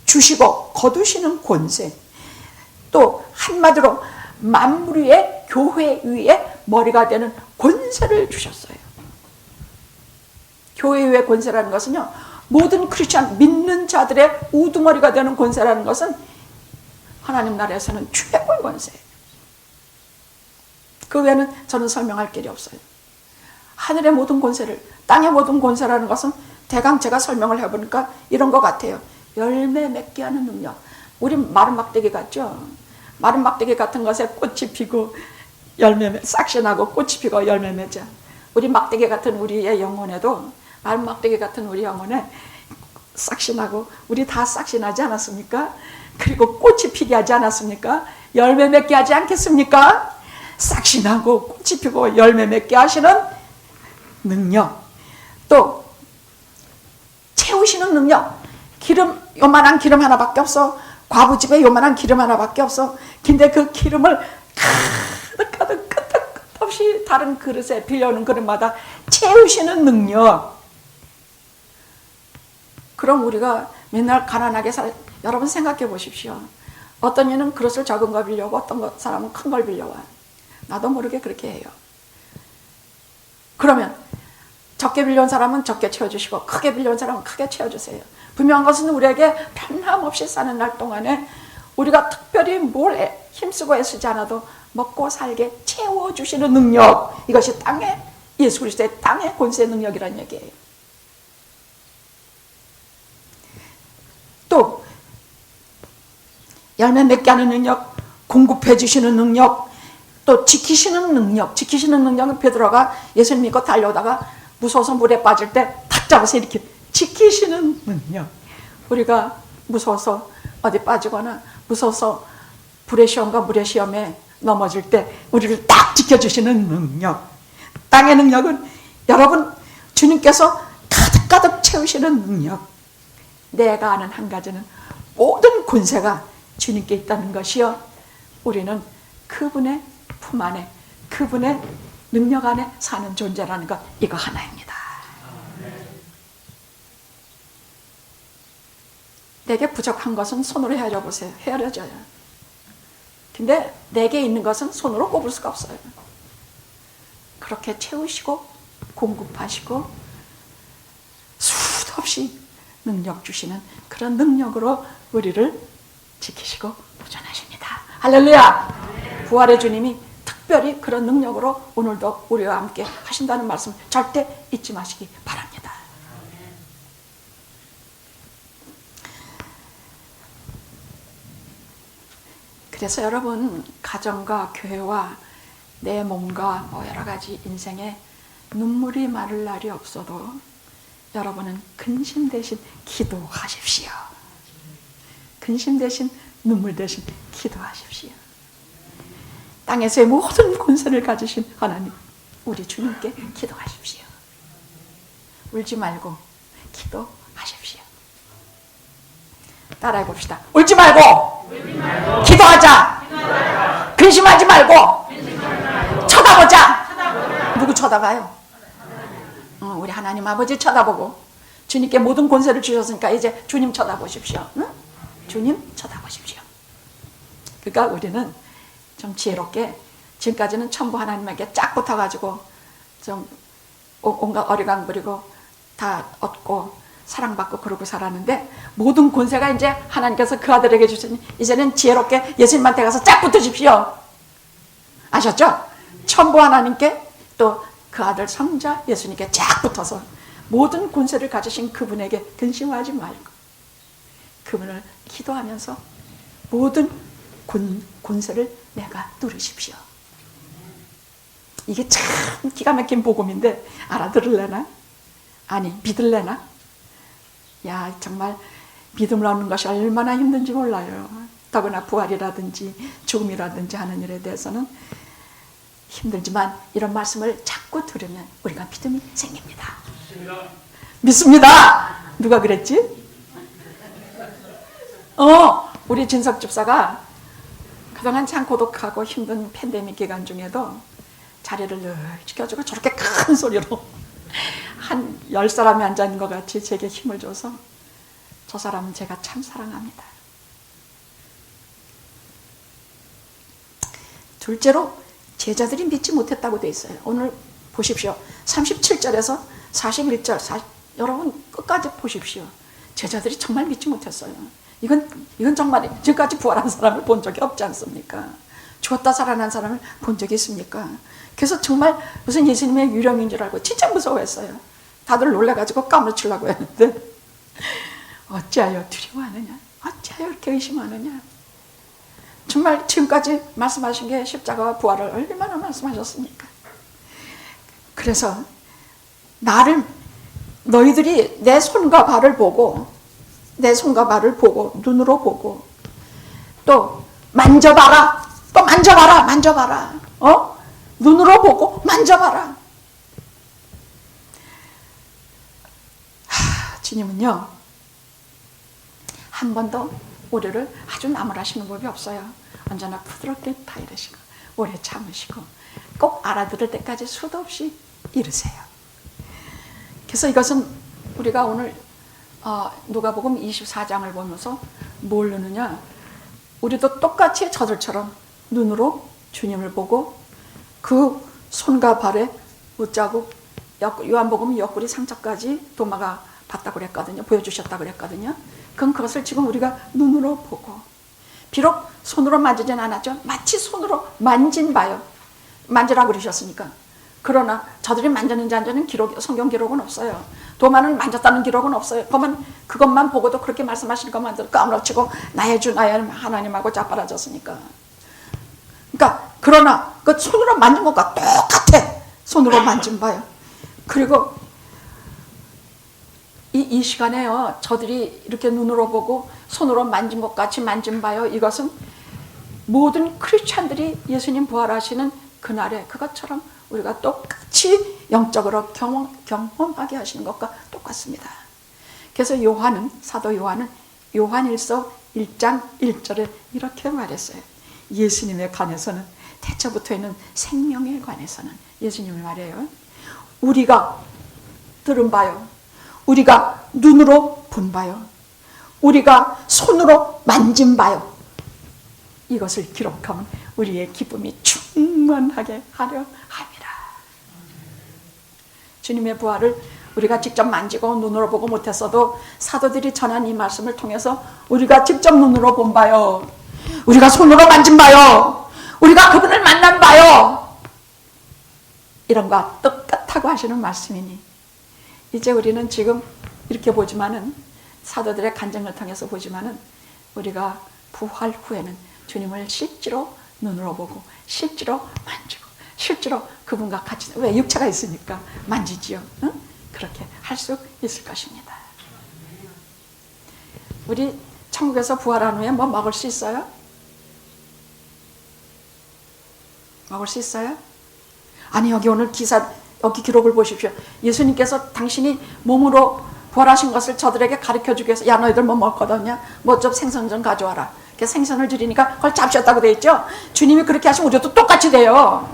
주시고 거두시는 권세, 또 한마디로 만물 위에 교회 위에 머리가 되는 권세를 주셨어요. 교회 위의 권세라는 것은요, 모든 크리스찬 믿는 자들의 우두머리가 되는 권세라는 것은 하나님 나라에서는 최고의 권세예요. 그 외에는 저는 설명할 길이 없어요. 하늘의 모든 권세를, 땅의 모든 권세라는 것은 대강 제가 설명을 해보니까 이런 것 같아요. 열매 맺게 하는 능력. 우리 마른 막대기 같죠? 마른 막대기 같은 것에 꽃이 피고 싹이 나고 꽃이 피고 열매 맺자. 우리 막대기 같은 우리의 영혼에도, 마른 막대기 같은 우리 영혼에 싹이 나고, 우리 다 싹이 나지 않았습니까? 그리고 꽃이 피게 하지 않았습니까? 열매 맺게 하지 않겠습니까? 싹이 나고 꽃이 피고 열매 맺게 하시는 능력. 또 채우시는 능력. 요만한 기름 하나밖에 없어. 과부집에 요만한 기름 하나밖에 없어. 근데 그 기름을 가득 끝없이 다른 그릇에 빌려오는 그릇마다 채우시는 능력. 그럼 우리가 맨날 가난하게 여러분 생각해 보십시오. 어떤 이는 그릇을 적은 거 빌려오고 어떤 사람은 큰 걸 빌려와. 나도 모르게 그렇게 해요. 그러면 적게 빌려온 사람은 적게 채워주시고 크게 빌려온 사람은 크게 채워주세요. 분명한 것은 우리에게 변함없이 사는 날 동안에 우리가 특별히 뭘 힘쓰고 애쓰지 않아도 먹고 살게 채워주시는 능력. 이것이 예수 그리스도의 땅의 권세의 능력이라는 얘기예요. 또 열매 맺게 하는 능력, 공급해 주시는 능력, 또 지키시는 능력. 지키시는 능력은 베드로가 예수님 믿고 달려오다가 무서워서 물에 빠질 때 탁 잡아서 이렇게 지키시는 능력. 우리가 무서워서 어디 빠지거나 무서워서 불의 시험과 물의 시험에 넘어질 때 우리를 딱 지켜주시는 능력. 땅의 능력은 여러분 주님께서 가득가득 채우시는 능력. 내가 아는 한 가지는 모든 권세가 주님께 있다는 것이요, 우리는 그분의 품 안에, 그분의 능력 안에 사는 존재라는 것, 이거 하나입니다. 내게 부족한 것은 손으로 헤아려 보세요. 헤아려져요. 근데 내게 있는 것은 손으로 꼽을 수가 없어요. 그렇게 채우시고 공급하시고 수도 없이 능력 주시는 그런 능력으로 우리를 지키시고 보존하십니다. 할렐루야. 부활의 주님이 특별히 그런 능력으로 오늘도 우리와 함께 하신다는 말씀 절대 잊지 마시기 바랍니다. 그래서 여러분, 가정과 교회와 내 몸과 여러 가지 인생에 눈물이 마를 날이 없어도 여러분은 근심 대신 기도하십시오. 근심 대신 눈물 대신 기도하십시오. 땅에서의 모든 권세를 가지신 하나님, 우리 주님께 기도하십시오. 울지 말고 기도하십시오. 따라해 봅시다. 울지 말고, 기도하자. 근심하지 말고, 쳐다보자. 누구 쳐다봐요? 우리 하나님 아버지 쳐다보고, 주님께 모든 권세를 주셨으니까 이제 주님 쳐다보십시오. 응? 주님 쳐다보십시오. 그러니까 우리는 좀 지혜롭게 지금까지는 전부 하나님에게 쫙 붙어가지고 좀 온갖 어리광 부리고 다 얻고 사랑받고 그러고 살았는데, 모든 권세가 이제 하나님께서 그 아들에게 주시니 이제는 지혜롭게 예수님한테 가서 쫙 붙으십시오. 아셨죠? 전부 하나님께, 또 그 아들 성자 예수님께 쫙 붙어서 모든 권세를 가지신 그분에게 근심하지 말고 그분을 기도하면서 모든 권세를 내가 누리십시오. 이게 참 기가 막힌 복음인데 알아들을래나? 아니 믿을래나? 야, 정말 믿음을 얻는 것이 얼마나 힘든지 몰라요. 더구나 부활이라든지 죽음이라든지 하는 일에 대해서는 힘들지만 이런 말씀을 자꾸 들으면 우리가 믿음이 생깁니다. 믿습니다. 누가 그랬지? 우리 진석 집사가 그동안 참 고독하고 힘든 팬데믹 기간 중에도 자리를 늘 지켜주고 저렇게 큰 소리로 한 10사람이 앉아있는 것 같이 제게 힘을 줘서, 저 사람은 제가 참 사랑합니다. 둘째로 제자들이 믿지 못했다고 돼 있어요. 오늘 보십시오. 37절에서 41절 여러분 끝까지 보십시오. 제자들이 정말 믿지 못했어요. 이건 정말 지금까지 부활한 사람을 본 적이 없지 않습니까? 죽었다 살아난 사람을 본 적이 있습니까? 그래서 정말 무슨 예수님의 유령인 줄 알고 진짜 무서워했어요. 다들 놀래가지고 까무러치려고 했는데 어찌하여 두려워하느냐? 어찌하여 이렇게 의심하느냐? 정말 지금까지 말씀하신 게 십자가와 부활을 얼마나 말씀하셨습니까? 그래서 너희들이 내 손과 발을 보고, 내 손과 발을 보고 눈으로 보고 또 만져봐라, 또 만져봐라, 눈으로 보고 만져봐라. 주님은요 한 번도 우리를 아주 나무라시는 법이 없어요. 언제나 부드럽게 타이르시고 오래 참으시고 꼭 알아들을 때까지 수도 없이 이르세요. 그래서 이것은 우리가 오늘 누가복음 24장을 보면서 뭘 느느냐, 우리도 똑같이 저들처럼 눈으로 주님을 보고 그 손과 발에 못자국, 요한복음 옆구리 상처까지 도마가 봤다고 그랬거든요. 보여주셨다고 그랬거든요. 그럼 그것을 지금 우리가 눈으로 보고, 비록 손으로 만지진 않았죠. 마치 손으로 만진 바요. 만지라고 그러셨으니까. 그러나 저들이 만졌는지 안 졌는지 성경 기록은 없어요. 도마는 만졌다는 기록은 없어요. 그것만 보고도 그렇게 말씀하시는 것만 들고 까무러치고 나의 주 나의 하나님하고 자빠라졌으니까. 그러나 그 손으로 만진 것과 똑같아. 손으로 만진 바요. 그리고 이 시간에요, 저들이 이렇게 눈으로 보고 손으로 만진 것 같이 만진 바요. 이것은 모든 크리스찬들이 예수님 부활하시는 그날에 그것처럼 우리가 똑같이 영적으로 경험하게 하시는 것과 똑같습니다. 그래서 사도 요한은 요한일서 1장 1절에 이렇게 말했어요. 예수님의 관에서는, 태초부터 있는 생명에 관해서는 예수님이 말해요. 우리가 들은 바요, 우리가 눈으로 본 바요, 우리가 손으로 만진 바요, 이것을 기록하면 우리의 기쁨이 충만하게 하려 합니다. 주님의 부활을 우리가 직접 만지고 눈으로 보고 못했어도 사도들이 전한 이 말씀을 통해서 우리가 직접 눈으로 본 바요, 우리가 손으로 만진 바요, 우리가 그분을 만난 바요, 이런 것과 똑같다고 하시는 말씀이니, 이제 우리는 지금 이렇게 보지만은, 사도들의 간증을 통해서 보지만은, 우리가 부활 후에는 주님을 실제로 눈으로 보고 실제로 만지고 실제로 그분과 같이, 왜 육체가 있으니까 만지지요. 응? 그렇게 할 수 있을 것입니다. 우리 천국에서 부활한 후에 뭐 먹을 수 있어요? 먹을 수 있어요? 아니, 여기 오늘 여기 기록을 보십시오. 예수님께서 당신이 몸으로 부활하신 것을 저들에게 가르쳐주기 위해서, 야, 너희들 뭐 먹거든요? 뭐 좀 생선 좀 가져와라. 생선을 드리니까 그걸 잡으셨다고 돼 있죠. 주님이 그렇게 하시면 우리도 똑같이 돼요.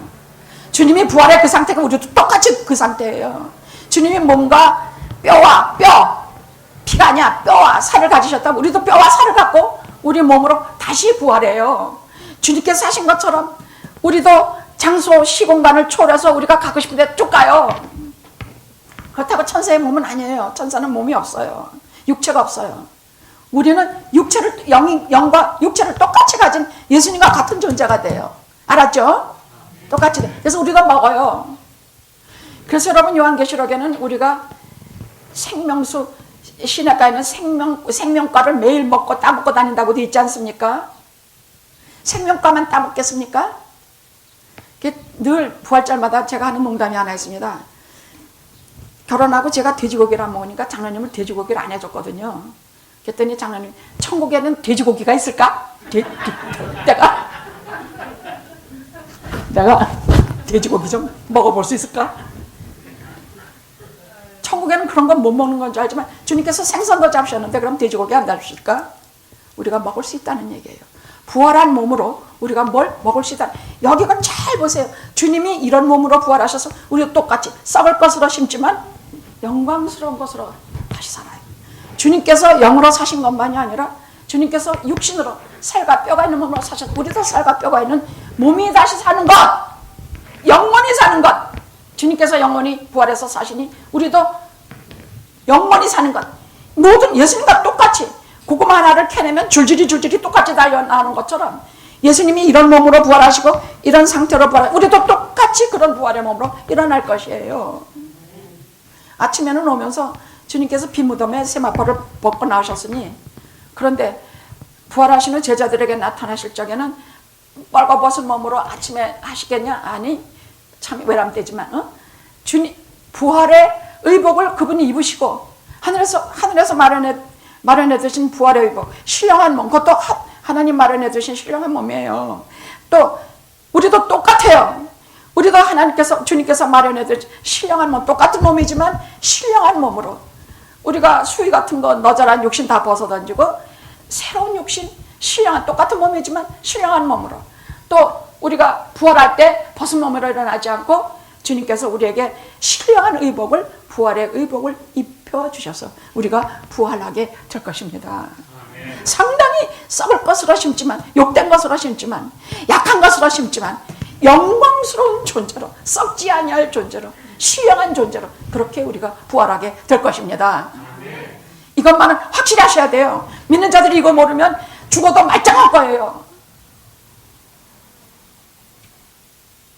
주님이 부활의 그 상태가 우리도 똑같이 그 상태예요. 주님이 몸과 뼈와 피가 아니야, 뼈와 살을 가지셨다고 우리도 뼈와 살을 갖고 우리 몸으로 다시 부활해요. 주님께서 하신 것처럼 우리도 장소 시공간을 초월해서 우리가 가고 싶은데 쭉 가요. 그렇다고 천사의 몸은 아니에요. 천사는 몸이 없어요. 육체가 없어요. 우리는 영과 육체를 똑같이 가진 예수님과 같은 존재가 돼요. 알았죠? 똑같이 돼. 그래서 우리가 먹어요. 그래서 여러분 요한계시록에는 우리가 생명수 시냇가에는 생명과를 매일 먹고 따먹고 다닌다고 되어 있지 않습니까? 생명과만 따먹겠습니까? 늘 부활절마다 제가 하는 농담이 하나 있습니다. 결혼하고 제가 돼지고기를 안 먹으니까 장로님을 돼지고기를 안 해줬거든요. 그랬더니 장로님, 천국에는 돼지고기가 있을까? 내가 돼지고기 좀 먹어볼 수 있을까? 천국에는 그런 건 못 먹는 건 줄 알지만 주님께서 생선도 잡으셨는데 그럼 돼지고기 안 잡으실까? 우리가 먹을 수 있다는 얘기예요. 부활한 몸으로 우리가 뭘 먹을 수 있다. 여기가 잘 보세요. 주님이 이런 몸으로 부활하셔서 우리도 똑같이 썩을 것으로 심지만 영광스러운 것으로 다시 살아요. 주님께서 영으로 사신 것만이 아니라 주님께서 육신으로 살과 뼈가 있는 몸으로 사셔서 우리도 살과 뼈가 있는 몸이 다시 사는 것, 영원히 사는 것. 주님께서 영원히 부활해서 사시니 우리도 영원히 사는 것. 모든 예수님과 똑같이 고구마 하나를 캐내면 줄줄이 똑같이 달려나오는 것처럼 예수님이 이런 몸으로 부활하시고 이런 상태로 부활하시고 우리도 똑같이 그런 부활의 몸으로 일어날 것이에요. 아침에는 오면서 주님께서 빈무덤에 세마포를 벗고 나오셨으니 그런데 부활하시는 제자들에게 나타나실 적에는 빨가벗은 몸으로 아침에 하시겠냐? 아니 참 외람되지만 주님 부활의 의복을 그분이 입으시고 하늘에서 마련해 두신 부활의 의복, 신령한 몸, 그것도 하나님 마련해 두신 신령한 몸이에요. 또 우리도 똑같아요. 우리도 주님께서 마련해 두신 신령한 몸, 똑같은 몸이지만 신령한 몸으로 우리가 수위 같은 거 너절한 육신 다 벗어던지고 새로운 육신, 신령한 똑같은 몸이지만 신령한 몸으로 또 우리가 부활할 때 벗은 몸으로 일어나지 않고 주님께서 우리에게 신령한 의복을, 부활의 의복을 입혀주셔서 우리가 부활하게 될 것입니다. 상당히 썩을 것으로 심지만, 욕된 것으로 심지만, 약한 것으로 심지만 영광스러운 존재로, 썩지 아니할 존재로, 신령한 존재로 그렇게 우리가 부활하게 될 것입니다. 이것만은 확실히 하셔야 돼요. 믿는 자들이 이거 모르면 죽어도 말짱할 거예요.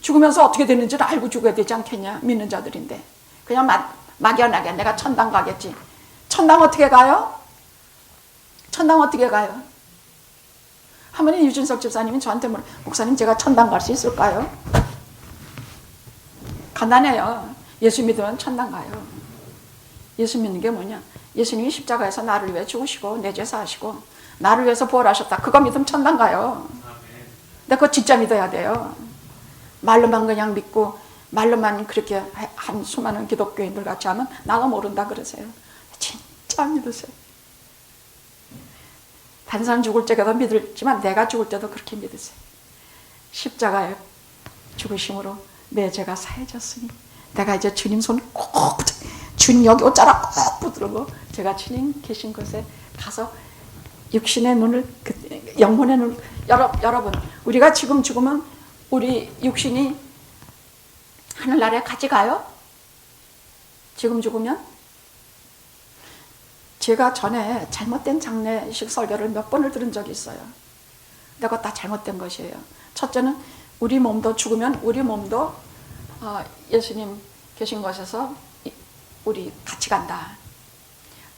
죽으면서 어떻게 되는지를 알고 죽어야 되지 않겠냐? 믿는 자들인데 그냥 막연하게 내가 천당 가겠지. 천당 어떻게 가요? 천당 어떻게 가요? 한 번에 유진석 집사님이 저한테 목사님 제가 천당 갈 수 있을까요? 간단해요. 예수 믿으면 천당 가요. 예수 믿는 게 뭐냐? 예수님이 십자가에서 나를 위해 죽으시고 내 죄 사하시고 나를 위해서 부활하셨다. 그거 믿으면 천당 가요. 근데 그거 진짜 믿어야 돼요. 말로만 그냥 믿고 말로만 그렇게 한 수많은 기독교인들 같이 하면 나도 모른다 그러세요. 진짜 믿으세요. 다른 사람 죽을 때도 믿지만 내가 죽을 때도 그렇게 믿으세요. 십자가의 죽으심으로 내 죄가 사해졌으니 내가 이제 주님 손 꼭 주님 여기 옷자락 꼭 붙들고 제가 주님 계신 곳에 가서 육신의 눈을 영혼의 눈을 여러분 우리가 지금 죽으면 우리 육신이 하늘나라에 같이 가요? 지금 죽으면? 제가 전에 잘못된 장례식 설교를 몇 번을 들은 적이 있어요. 근데 그거 다 잘못된 것이에요. 첫째는 우리 몸도 죽으면 우리 몸도 예수님 계신 곳에서 우리 같이 간다.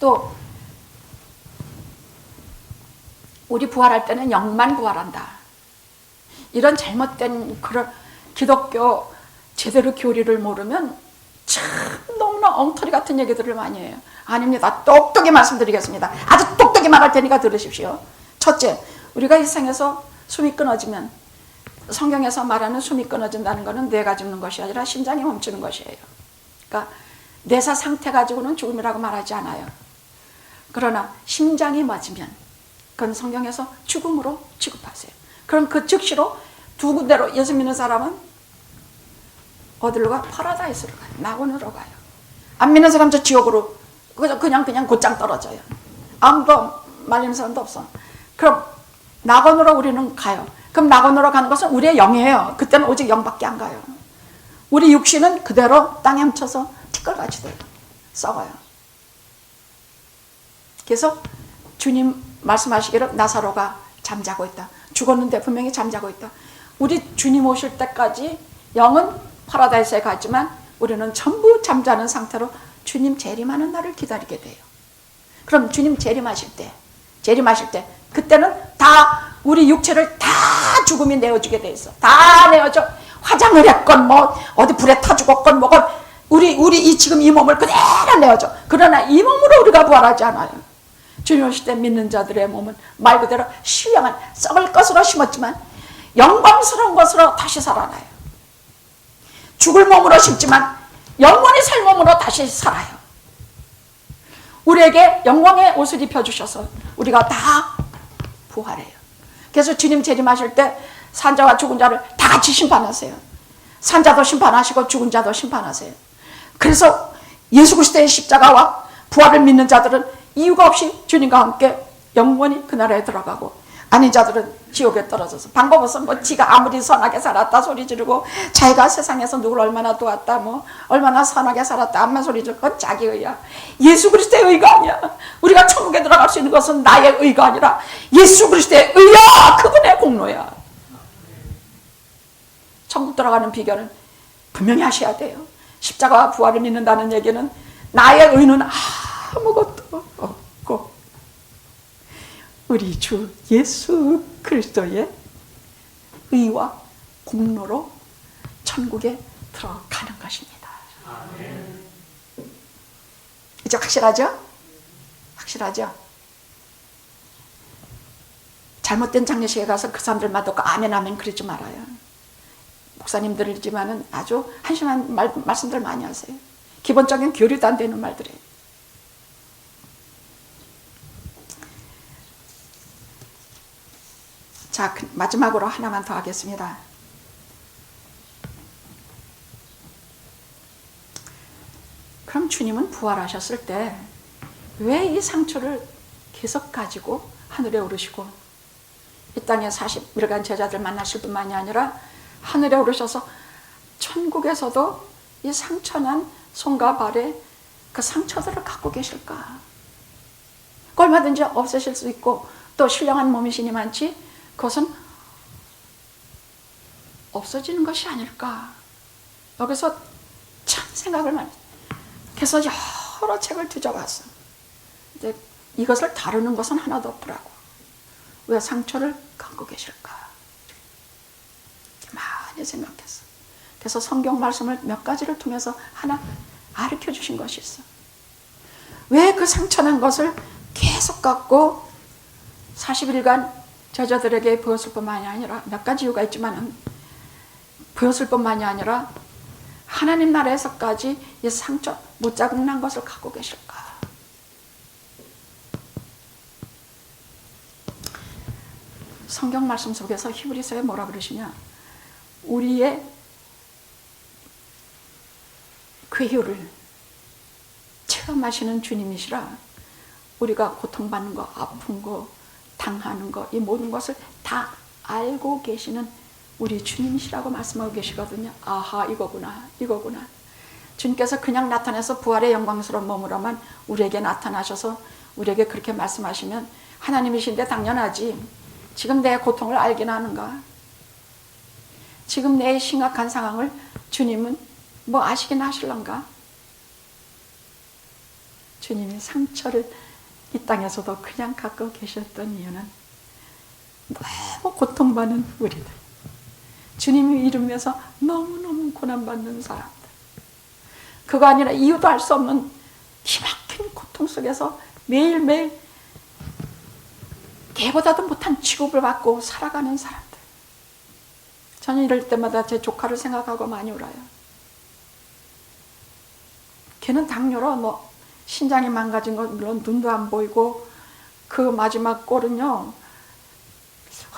또 우리 부활할 때는 영만 부활한다. 이런 잘못된 그런 기독교 제대로 교리를 모르면 참 너무나 엉터리 같은 얘기들을 많이 해요. 아닙니다. 똑똑히 말씀드리겠습니다. 아주 똑똑히 말할 테니까 들으십시오. 첫째, 우리가 이 생에서 숨이 끊어지면 성경에서 말하는 숨이 끊어진다는 것은 뇌가 죽는 것이 아니라 심장이 멈추는 것이에요. 그러니까 뇌사 상태 가지고는 죽음이라고 말하지 않아요. 그러나 심장이 멎으면 그건 성경에서 죽음으로 취급하세요. 그럼 그 즉시로 두 군데로 예수 믿는 사람은 어디로 가? 파라다이스로 가요. 낙원으로 가요. 안 믿는 사람 저 지옥으로 그냥 곧장 떨어져요. 아무도 말리는 사람도 없어. 그럼 낙원으로 우리는 가요. 그럼 낙원으로 가는 것은 우리의 영이에요. 그때는 오직 영밖에 안 가요. 우리 육신은 그대로 땅에 묻혀서 티끌같이 돼요. 썩어요. 그래서 주님 말씀하시기를 나사로가 잠자고 있다. 죽었는데 분명히 잠자고 있다. 우리 주님 오실 때까지 영은 파라다이스에 갔지만 우리는 전부 잠자는 상태로 주님 재림하는 날을 기다리게 돼요. 그럼 주님 재림하실 때 그때는 다 우리 육체를 다 죽음이 내어주게 돼 있어. 다 내어줘. 화장을 했건 뭐 어디 불에 타 죽었건 뭐건 우리 지금 이 몸을 그대로 내어줘. 그러나 이 몸으로 우리가 부활하지 않아요. 주님 오실 때 믿는 자들의 몸은 말 그대로 신령한 썩을 것으로 심었지만 영광스러운 것으로 다시 살아나요. 죽을 몸으로 심지만 영원히 살 몸으로 다시 살아요. 우리에게 영광의 옷을 입혀주셔서 우리가 다 부활해요. 그래서 주님 재림하실 때 산자와 죽은 자를 다 같이 심판하세요. 산자도 심판하시고 죽은 자도 심판하세요. 그래서 예수 그리스도의 십자가와 부활을 믿는 자들은 이유가 없이 주님과 함께 영원히 그 나라에 들어가고, 아닌 자들은 지옥에 떨어져서 방법 없어 뭐 지가 아무리 선하게 살았다 소리 지르고 자기가 세상에서 누굴 얼마나 도왔다 뭐 얼마나 선하게 살았다 암만 소리 지르고 그건 자기 의야. 예수 그리스도의 의가 아니야. 우리가 천국에 들어갈 수 있는 것은 나의 의가 아니라 예수 그리스도의 의야. 그분의 공로야. 천국 들어가는 비결은 분명히 하셔야 돼요. 십자가와 부활을 믿는다는 얘기는 나의 의는 아무것도 없고 우리 주 예수 그리스도의 의와 공로로 천국에 들어가는 것입니다. 이제 확실하죠? 확실하죠? 잘못된 장례식에 가서 그 사람들 마다고 아멘 아멘 그러지 말아요. 목사님들이지만은 아주 한심한 말씀들 많이 하세요. 기본적인 교류도 안 되는 말들이에요. 자, 마지막으로 하나만 더 하겠습니다. 그럼 주님은 부활하셨을 때 왜 이 상처를 계속 가지고 하늘에 오르시고 이 땅에 40일간 제자들 만나실 뿐만이 아니라 하늘에 오르셔서 천국에서도 이 상처난 손과 발에 그 상처들을 갖고 계실까? 얼마든지 없애실 수 있고 또 신령한 몸이시니만치 그것은 없어지는 것이 아닐까. 여기서 참 생각을 많이 했어요. 그래서 여러 책을 뒤져봤어. 근데 이것을 다루는 것은 하나도 없더라고. 왜 상처를 갖고 계실까? 많이 생각했어. 그래서 성경 말씀을 몇 가지를 통해서 하나 가르쳐 주신 것이 있어. 왜 그 상처난 것을 계속 갖고 40일간 제자들에게 보였을 뿐만이 아니라 몇 가지 이유가 있지만 보였을 뿐만이 아니라 하나님 나라에서까지 이 상처 못자국난 것을 갖고 계실까? 성경 말씀 속에서 히브리서에 뭐라 그러시냐? 우리의 괴효를 체험하시는 주님이시라 우리가 고통받는 거, 아픈 거, 당하는 거, 이 모든 것을 다 알고 계시는 우리 주님이시라고 말씀하고 계시거든요. 아하, 이거구나. 주님께서 그냥 나타나서 부활의 영광스러운 몸으로만 우리에게 나타나셔서 우리에게 그렇게 말씀하시면 하나님이신데 당연하지. 지금 내 고통을 알긴 하는가? 지금 내 심각한 상황을 주님은 뭐 아시긴 하실런가? 주님이 상처를 이 땅에서도 그냥 갖고 계셨던 이유는 너무 고통받는 우리들, 주님이 이루면서 너무너무 고난받는 사람들, 그거 아니라 이유도 알 수 없는 기막힌 고통 속에서 매일매일 개보다도 못한 취급을 받고 살아가는 사람들. 저는 이럴 때마다 제 조카를 생각하고 많이 울어요. 걔는 당뇨로 뭐 신장이 망가진 건 물론 눈도 안 보이고 그 마지막 꼴은요,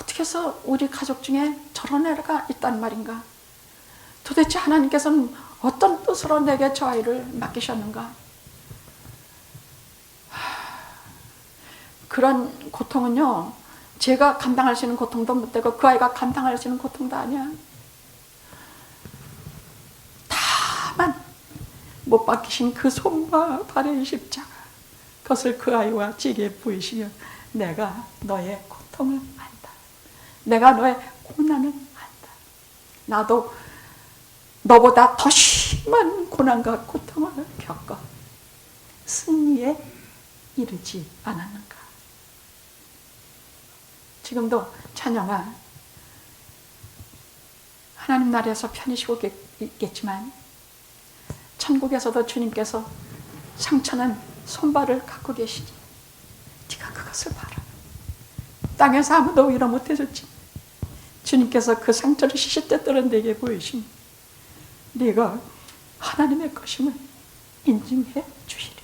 어떻게 해서 우리 가족 중에 저런 애가 있단 말인가? 도대체 하나님께서는 어떤 뜻으로 내게 저 아이를 맡기셨는가? 그런 고통은요, 제가 감당할 수 있는 고통도 못 되고 그 아이가 감당할 수 있는 고통도 아니야. 다만 못 박히신 그 손과 발의 십자가, 그것을 그 아이와 지게 보이시며 내가 너의 고통을 안다. 내가 너의 고난을 안다. 나도 너보다 더 심한 고난과 고통을 겪어 승리에 이르지 않았는가. 지금도 찬영아, 하나님 나라에서 편히 쉬고 있겠지만 천국에서도 주님께서 상처는 손발을 갖고 계시니 네가 그것을 봐라. 땅에서 아무도 위로 못해줬지. 주님께서 그 상처를 시시때때로 내게 보이시니 네가 하나님의 것임을 인증해 주시리라.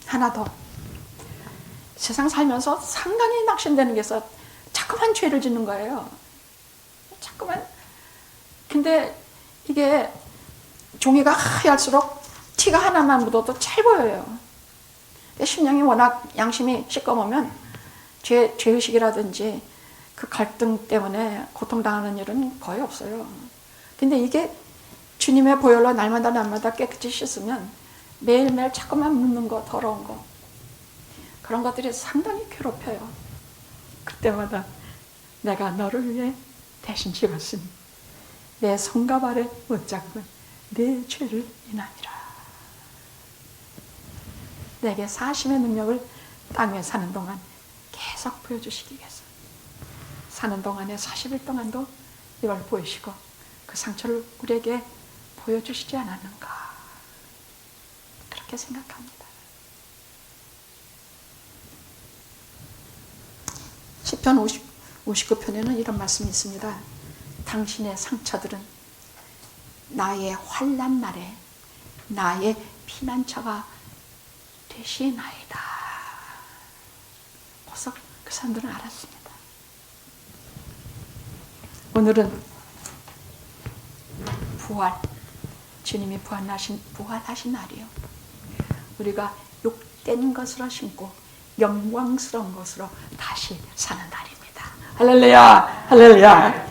하나 더. 세상 살면서 상당히 낙심되는 게 있어. 자꾸만 죄를 짓는 거예요. 자꾸만. 근데 이게 종이가 하얄수록 티가 하나만 묻어도 잘 보여요. 심령이 워낙 양심이 시꺼매면 죄의식이라든지 그 갈등 때문에 고통당하는 일은 거의 없어요. 근데 이게 주님의 보혈로 날마다 깨끗이 씻으면 매일매일 자꾸만 묻는 거, 더러운 거, 그런 것들이 상당히 괴롭혀요. 그때마다 내가 너를 위해 대신 죽었으니 내 손과 발에 못잡고 내 죄를 인하니라. 내게 사심의 능력을 땅에 사는 동안 계속 보여주시기 위해서 사는 동안에 40일 동안도 이걸 보이시고 그 상처를 우리에게 보여주시지 않았는가, 그렇게 생각합니다. 시편 59편에는 이런 말씀이 있습니다. 당신의 상처들은 나의 환난 날에 나의 피난처가 되시나이다. 벌써 그 사람들은 알았습니다. 오늘은 부활, 주님이 부활하신 날이요. 우리가 욕된 것으로 심고 영광스러운 것으로 다시 사는 날입니다. 할렐루야, 할렐루야.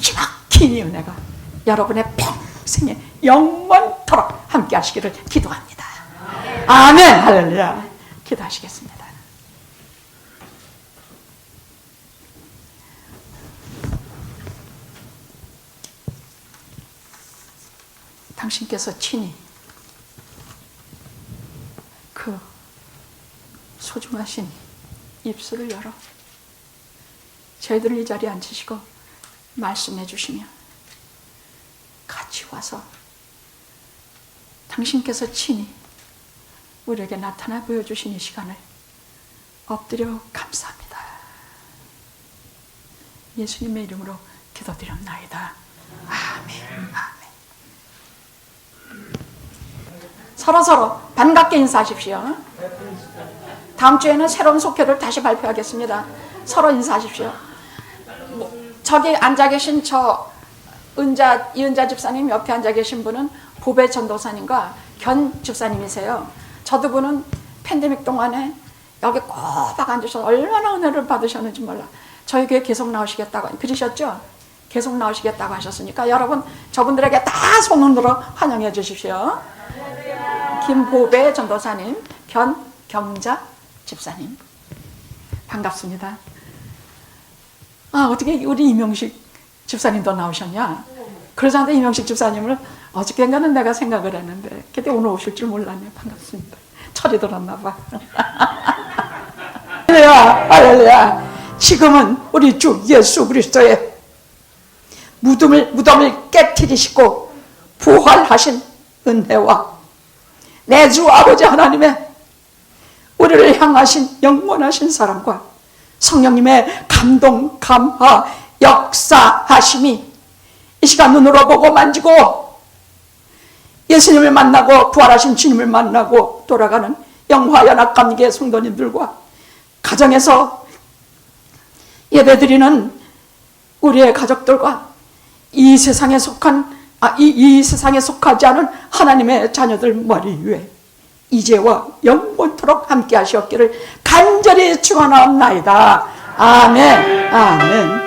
기막힌 은혜가 여러분의 평생에 영원토록 함께 하시기를 기도합니다. 아멘, 할렐루야. 기도하시겠습니다. 당신께서 친히 그 소중하신 입술을 열어 저희들을 이 자리에 앉히시고 말씀해 주시며 같이 와서 당신께서 친히 우리에게 나타나 보여주신 이 시간을 엎드려 감사합니다. 예수님의 이름으로 기도드렸나이다. 아멘. 아멘. 서로서로 반갑게 인사하십시오. 다음 주에는 새로운 속회를 다시 발표하겠습니다. 서로 인사하십시오. 저기 앉아 계신 이은자 집사님 옆에 앉아 계신 분은 보배 전도사님과 견 집사님이세요. 저 두 분은 팬데믹 동안에 여기 꼬박 앉으셔서 얼마나 은혜를 받으셨는지 몰라. 저희 교회 계속 나오시겠다고 그러셨죠? 계속 나오시겠다고 하셨으니까 여러분 저분들에게 다 손으로 환영해 주십시오. 김보배 전도사님, 견경자 집사님, 반갑습니다. 아, 어떻게 우리 이명식 집사님도 나오셨냐? 그러지 않아도 이명식 집사님을 어저께인가는 내가 생각을 했는데 그때 오늘 오실 줄 몰랐네요. 반갑습니다. 철이 들었나 봐. 할렐루야, 할렐루야. 지금은 우리 주 예수 그리스도의 무덤을 깨트리시고 부활하신 은혜와 내 주 아버지 하나님의 우리를 향하신 영원하신 사랑과 성령님의 감동, 감화, 역사하심이 이 시간 눈으로 보고 만지고 예수님을 만나고 부활하신 주님을 만나고 돌아가는 영화연합감리교 성도님들과 가정에서 예배드리는 우리의 가족들과 이 세상에 속한 이 세상에 속하지 않은 하나님의 자녀들 머리 위에 이제와 영원토록 함께 하시옵기를 간절히 축원하옵나이다. 아멘. 아멘.